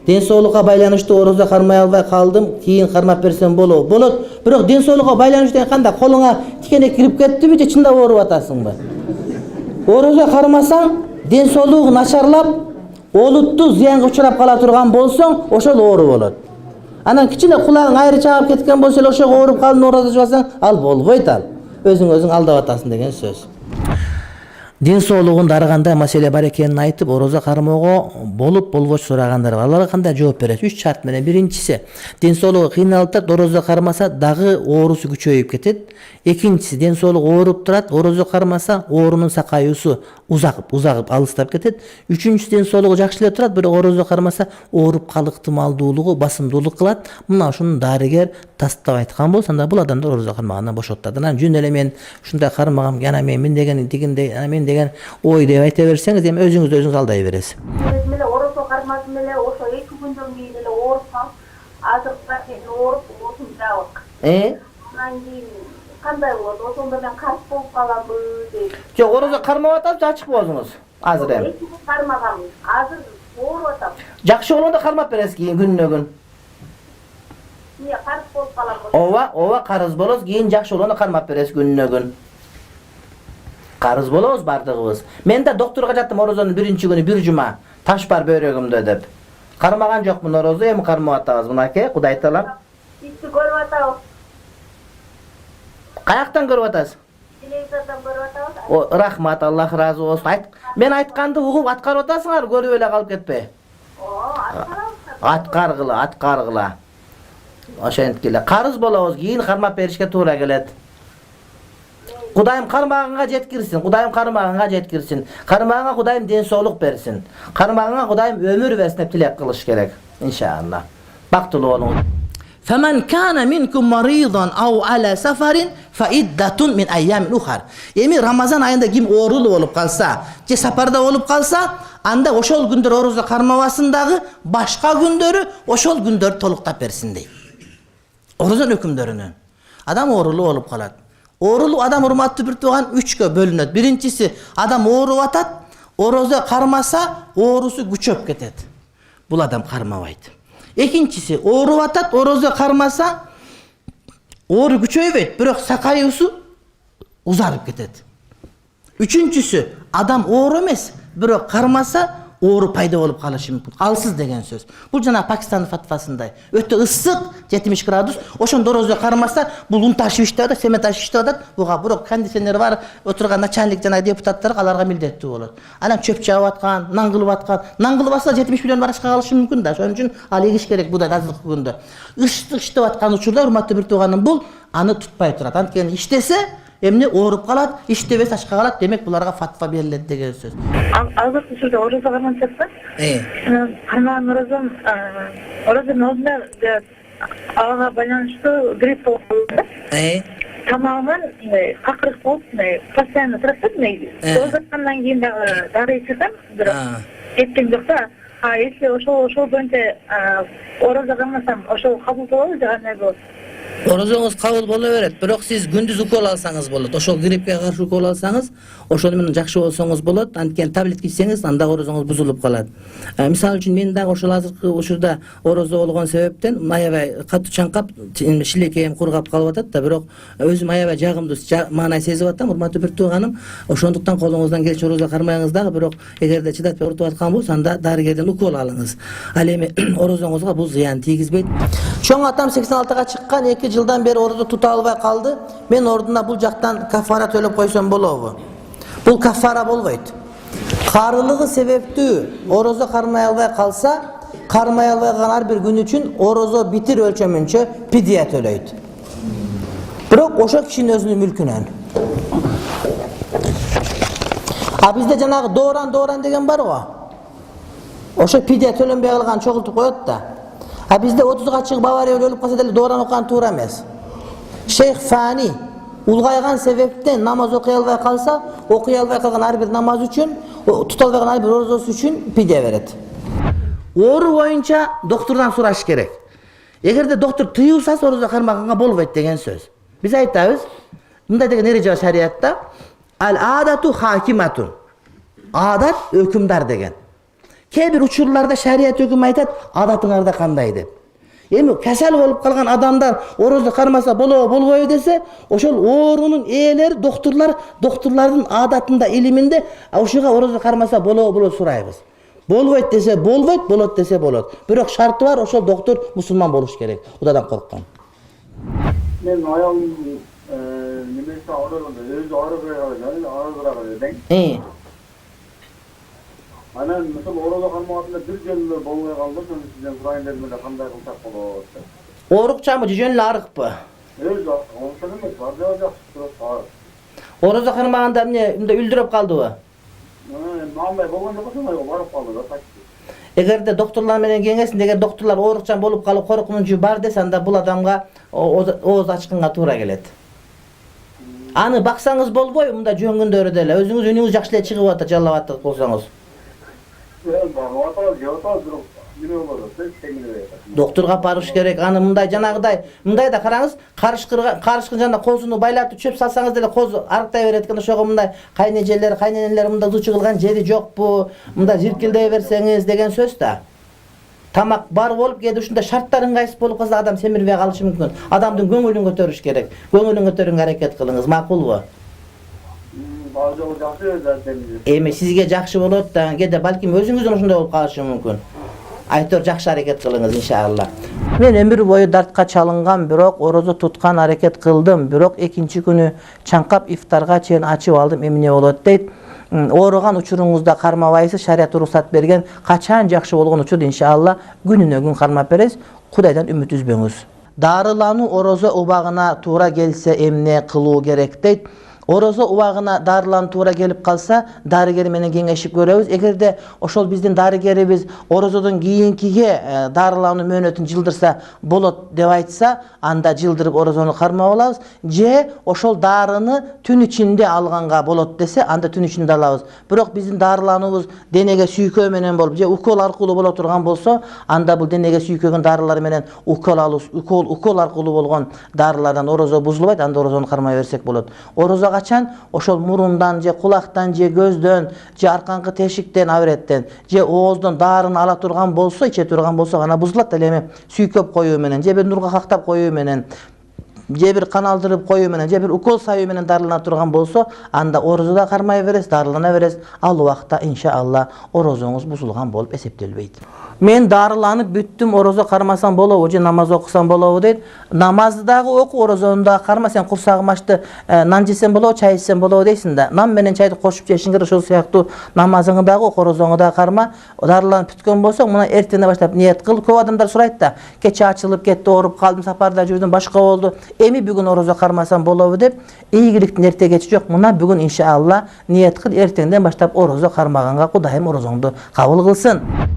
ден соолукка байланыштуу орозо кармай албай калдым, кийин кармап берсем болот. Бирок ден соолукка байланыштуу кандай колуңа тикене кирип кеттиби же чындап ооруп атасыңбы? Орозо кармасаң, ден соолугуң начарлап, олуттуу зыянга учурап кала турган болсоң, ошол оору болот. Анан кичине кулагың айры чагып кеткен болсо эле ошого ооруп калдың, орозо жабасаң, ал болбойт ал. Өзүң алдап атасың деген сөз. Ден соолугунда ар кандай маселе бар экенин айтып, орозо кармоого болуп болбош сурагандар бар. Аларга кандай жооп берет? 3 шарт менен. Биринчиси, ден соолугу кыйналып турат, орозо кармаса дагы оорусу күчөйүп кетет. Экинчиси, ден соолугу ооруп турат, орозо кармаса оорунун сакаюусу узагып алыстап кетет. Үчүнчүсү, ден соолугу жакшы эле турат, бирок орозо кармаса ооруп калуу ыктымалдуулугу басымдуулук кылат. Мына ушуну дарыгер тастап айткан болсо, анда бул адамдар орозо кармагандан бошотот. Анан жөн эле мен ушундай кармагам, жана мен деген тигиндей, мен деген ой деп айта берсеңиз, эми өзүңүз алдай бересиз. Өзүм эле орозо кармадым эле, ошо 2 күндөн кийин эле ооруп калып, азыркыда ооруп, оозум жабык. Анан кийин кандай болот? Ошондо мен карыз болуп каламбы дейт. Жок, орозо кармап атасыз, ачык болсуңуз. Азыр эми. Кармагам, азыр ооруп атам. Жакшы болгондо кармап бересиз кийин күнүнө күн. Карыз болуп каламбы. Ооба, карыз болосуз, кийин жакшы болгондо кармап бересиз күнүнө күн. Карыз болобуз бардыгыбыз. Мен да доктурга жаттым орозонун биринчи күнү 1 жума. Таш бар бөйрөгүмдө деп. Кармаган жокмун орозо, эми кармап атабыз. Мынакей, Кудай таалам. Сизди көрүп атабыз. Каяктан көрүп атасыз? Телевизордон көрүп атабыз. Рахмат, Аллах разы болсун. Мен айтканды угуп аткарып атасыңар, көрүп эле калып кетпей. Аткаргыла. Ошентип эле. Карыз болобуз, кийин кармап беришке туура келет. Кудайым кармаганга жеткирсин, Кармаганга Кудайым ден соолук берсин. Кармаганга Кудайым өмүр берсин деп тилек кылыш керек, иншалла. Бактылуу болуңуз. فمن كان منكم مريضا أو على سفر فعدة من أيام أخرى. Эми Рамазан айында ким оорулуу болуп калса, же сапарда болуп калса, анда ошол күндөр орозо кармабасын дагы, башка күндөрү ошол күндөрдү толуктап берсин дейт. Орозон өкүмдөрүнөн. Адам оорулуу болуп калат. Оорулуу адам урматтуу бир тууган 3кө бөлүнөт. Биринчиси, адам ооруп атат, орозо кармаса, оорусу күчөп кетет. Бул адам кармабайт. Экинчиси, ооруп атат, орозо кармаса, оору күчөйбөйт, бирок сакаюусу узарып кетет. Үчүнчүсү, адам оору эмес, бирок кармаса, оору пайда болуп калышы мүмкүн. Алсыз деген сөз. Бул жана Пакистан фатвасындай. Өтө ысык, 70 градус, ошондо орозо кармаса, бул ун ташып иштеп атат, семет ташып иштеп атат. Буга бирок кондиционер бар, отурган начальник жана депутаттар аларга милдеттүү болот. Анан чөп чаап аткан, нан кылып атса 70 миллион барашка калышы мүмкүн да. Ошон үчүн ал эгиш керек будай азыркы күндө. Ыштык иштеп аткан учурда урматтуу бир тууганым, бул аны тутпай турат. Анткени иштесе, эмне ооруп калат, иштебес ачка калат, демек буларга фатва берилет деген сөз. Азыркы учурда орозо кармансакта, кармаган орозонун алдында ага байланыштуу грипп болуп калды. Тамагынан какырык болуп, постоянно турат да, озаткандан кийин дагы дары ичсем, бирок эптең жок да. Если ошол боюнча орозо кармасам, ошол кабыл болобу же кандай болот? Орозоңуз кабыл боло берет, бирок сиз күндүз укол алсаңыз болот. Ошол гриппке каршы укол алсаңыз, ошону менен жакшы болсоңуз болот. Анткени таблетка ичсеңиз, анда орозоңуз бузулуп калат. Мисалы үчүн мен дагы ошол азыркы учурда орозо болгон себептен аябай катуу чаңкап, шилекейим кургап калып атат да, бирок өзүм аябай жагымдуу маанай сезип атам, урматтуу бир тууганым. Ошондуктан колуңуздан келчи орозо кармайыңыз дагы, бирок эгерде чыдатпай ортуп аткан болсо, анда дарыгерден укол алыңыз. Ал эми орозоңузга бул зыян тийгизбейт. Чоң атам 86-га чыккан, 2 жылдан бери орозо тута албай калды. Мен ордуна бул жактан кафара төлөп койсом болобу? Бул кафара болбойт. Карылыгы себептүү орозо кармай албай калса, кармай албай калган ар бир күн үчүн орозо битир өлчөмүнчө пидия төлөйт. Бирок ошо кишинин өзүнүн мүлкүнөн. Бизде жанагы дооран деген бар го. Ошо пидия төлөнбөй калган чогултуп коет да. Бизде 30-га чыгып Бавария өлүп калса деле дооран окуган туура эмес. Шейх Фани улгайган себептен намаз окуй албай калса, окуй албай калган ар бир намаз үчүн, тута албай калган ар бир орозосу үчүн пидия берет. Оору боюнча доктурдан сураш керек. Эгерде доктур тыюу салса, орозо кармаганга болбойт деген сөз. Биз айтабыз, мындай деген эреже бар шариатта, ал-адату хакиматун. Адат өкүмдар деген. Kээ бир учурларда шарият өкүмү айтат, адатыңарда кандай деп. Эми кесел болуп калган адамдар орозо кармаса болбойбу десе, ошол оорунун ээлери доктурлардын адатында, илиминде ушуга орозо кармаса болобу сурайбыз. Болбойт десе болбойт, болот десе болот. Бирок шарты бар, ошол доктур мусулман болуш керек. Кудайдан корккан. Мен аялым немесе орозондо өзү орозо Э. Анан мисалы орозо кармаганда бир жөнү болбой калды, мен сизден сурайын дедим эле кандай кылсак болот деп. Оорукчамы, жөнү арыкпы? Өзү ошол эмес, бардыгы жакшы турат. Орозо кармаганда эмне үлдүрөп калдыбы? Андай болгон жок болсо барып калды да такси. Эгерде доктурлар менен кеңесинде, эгер доктурлар оорукчан болуп калып коркунучу бар десе, анда бул адамга ооз ачкынга туура келет. Аны баксаңыз болбой, мында жөн күндөрү деле өзүңүз үнүңүз жакшы эле чыгып атат, жалап атат болсоңуз. Доктурга барыш керек. Аны мындай жанагыдай, мындай да караңыз, карышкын жана козуну байлатып чөп салсаңыз деле коз арыктай берет экен. Ошого мындай кайнежелер, кайненелер мында зучу кылган жери жокпу? Мында жиркилдей берсеңиз деген сөз да. Тамак бар болуп, кээде ушундай шарттар ыңгайсыз болуп калса адам семирбей калышы мүмкүн. Адамдын көңүлүн көтөрүш керек. Көңүлүн көтөрүүгө аракет кылыңыз, макулбу? Эми сизге жакшы болот да, кээде балким өзүңүздөн ошондой болуп калышы мүмкүн. Айтор жакшы аракет кылыңыз иншалла. Мен өмүр бою дартка чалынган, бирок орозо туткан аракет кылдым, бирок экинчи күнү чаңкап ифтарга чейин ачып алдым, эмне болот дейт. Ооруган учуруңузда кармабайсыз, шарият уруксат берген, качан жакшы болгон учурда иншалла күнүнө күн кармап бересиз. Кудайдан үмүт үзбөңүз. Дарылануу орозо убагына туура келсе эмне кылуу керек дейт. Орозо убагына дарылануу туура келип калса, дарыгер менен кеңешип көрөбүз. Эгерде ошол биздин дарыгерибиз орозодон кийинкиге дарылануу мөөнөтүн жылдырса болот деп айтса, анда жылдырып орозону кармап алабыз. Же ошол дарыны түн ичинде алганга болот десе, анда түн ичинде алабыз. Бирок биздин дарылануубуз денеге сүйкөө менен болуп, же укол аркылуу боло турган болсо, анда бул денеге сүйкөгөн дарылар менен укол аркылуу болгон дарылардан орозо бузулбайт, анда орозону кармай берсек болот. Орозо качан ошол мурундан же кулактан же көздөн же арканкы тешиктен, авреттен же ооздон дарыны ала турган болсо, иче турган болсо гана бузулат. Ал эми сүйкөп коюу менен же бир нурга кактап коюу менен же бир кан алдырып коюу менен же бир укол саюу менен дарылана турган болсо, анда орозо да кармай бересиз, дарылана бересиз. Ал убакта иншалла орозоңуз бузулган болуп эсептелбейт. Мен дарыланып бүттүм, орозо кармасам болобу же намаз окусам болобу дейт. Намазды дагы оку, орозону дагы карма. Сен курсагым ачты, нан жесем болобу, чай ичсем болобу дейсиң да. Нан менен чайды кошуп жешиң керек, ошол сыяктуу намазыңды дагы оку, орозоңду дагы карма. Дарыланып бүткөн болсоң, мына эртеңден баштап ниет кыл. Көп адамдар сурайт да, кече ачылып кетти, ооруп калдым, сапарда жүрдүм, башка болду. Эми бүгүн орозо кармасам болобу деп, ийгиликтин эрте кечи жок. Мына бүгүн иншалла ниет кыл, эртеңден баштап орозо кармаганга Кудайым орозоңду кабыл кылсын.